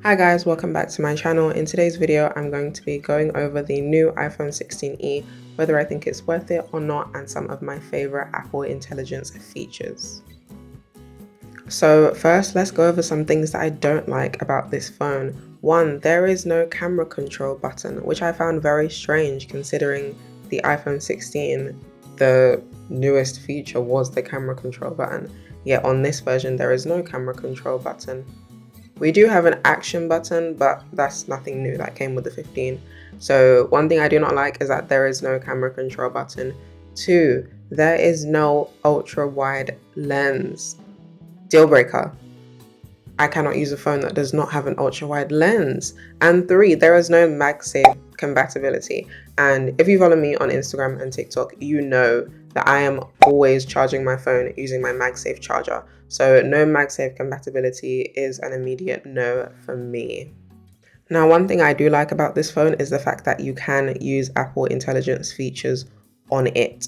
Hi guys, welcome back to my channel. In today's video, I'm going to be going over the new iPhone 16e, whether I think it's worth it or not, and some of my favorite Apple Intelligence features. So first, let's go over some things that I don't like about this phone. One, there is no camera control button, which I found very strange considering the iPhone 16, the newest feature was the camera control button. Yet on this version, there is no camera control button. We do have an action button, but that's nothing new, that came with the 15. So one thing I do not like is that there is no camera control button. Two, there is no ultra wide lens. Deal breaker. I cannot use a phone that does not have an ultra wide lens. And three, there is no MagSafe compatibility. And if you follow me on Instagram and TikTok, you know that I am always charging my phone using my MagSafe charger. So no MagSafe compatibility is an immediate no for me. Now, one thing I do like about this phone is the fact that you can use Apple Intelligence features on it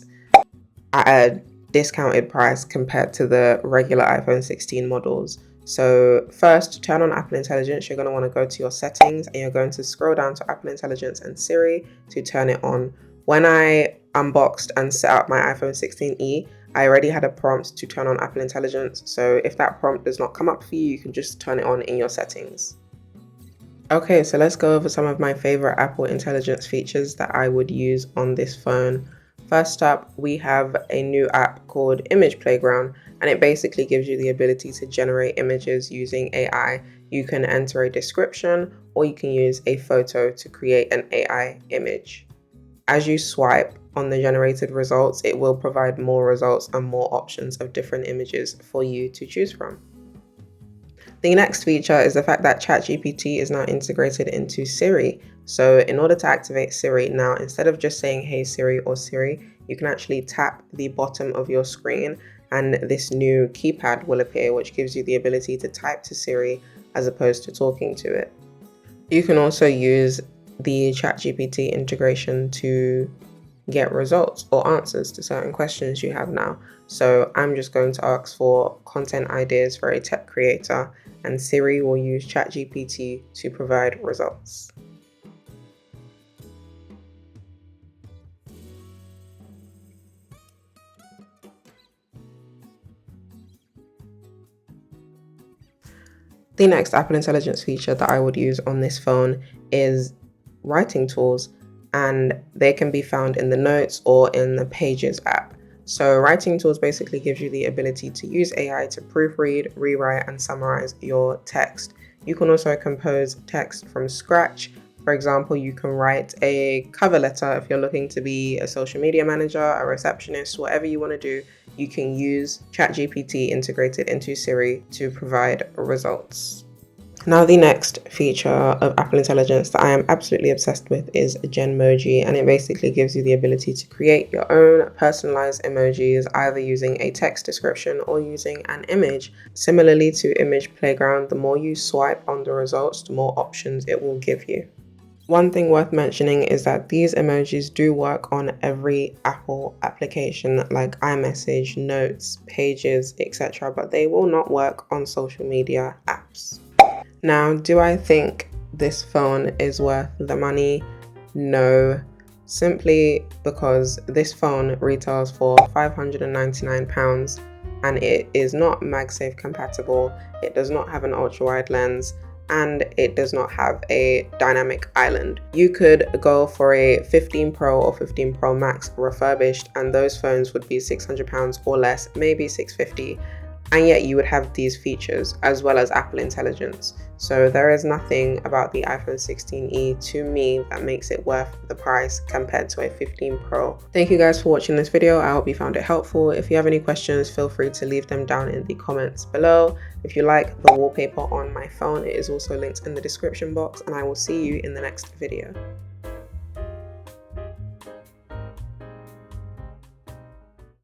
at a discounted price compared to the regular iPhone 16 models. So first, to turn on Apple Intelligence, you're going to want to go to your settings and you're going to scroll down to Apple Intelligence and Siri to turn it on. When I unboxed and set up my iPhone 16e, I already had a prompt to turn on Apple Intelligence. So if that prompt does not come up for you, you can just turn it on in your settings. Okay, so let's go over some of my favorite Apple Intelligence features that I would use on this phone. First up, we have a new app called Image Playground, and it basically gives you the ability to generate images using AI. You can enter a description or you can use a photo to create an AI image. As you swipe on the generated results, it will provide more results and more options of different images for you to choose from. The next feature is the fact that ChatGPT is now integrated into Siri. So in order to activate Siri now, instead of just saying, "Hey Siri" or "Siri," you can actually tap the bottom of your screen and this new keypad will appear, which gives you the ability to type to Siri as opposed to talking to it. You can also use the ChatGPT integration to get results or answers to certain questions you have now. So I'm just going to ask for content ideas for a tech creator, and Siri will use ChatGPT to provide results. The next Apple Intelligence feature that I would use on this phone is writing tools, and they can be found in the Notes or in the Pages app. So writing tools basically gives you the ability to use AI to proofread, rewrite, and summarize your text. You can also compose text from scratch. For example, you can write a cover letter if you're looking to be a social media manager, a receptionist, whatever you want to do. You can use ChatGPT integrated into Siri to provide results. Now, the next feature of Apple Intelligence that I am absolutely obsessed with is Genmoji, and it basically gives you the ability to create your own personalized emojis, either using a text description or using an image. Similarly to Image Playground, the more you swipe on the results, the more options it will give you. One thing worth mentioning is that these emojis do work on every Apple application like iMessage, Notes, Pages, etc., but they will not work on social media apps. Now, do I think this phone is worth the money? No, simply because this phone retails for £599 and it is not MagSafe compatible, it does not have an ultra-wide lens, and it does not have a dynamic island. You could go for a 15 Pro or 15 Pro Max refurbished and those phones would be £600 or less, maybe $650. And yet you would have these features as well as Apple Intelligence. So there is nothing about the iPhone 16e to me that makes it worth the price compared to a 15 Pro. Thank you guys for watching this video. I hope you found it helpful. If you have any questions, feel free to leave them down in the comments below. If you like the wallpaper on my phone, it is also linked in the description box, and I will see you in the next video.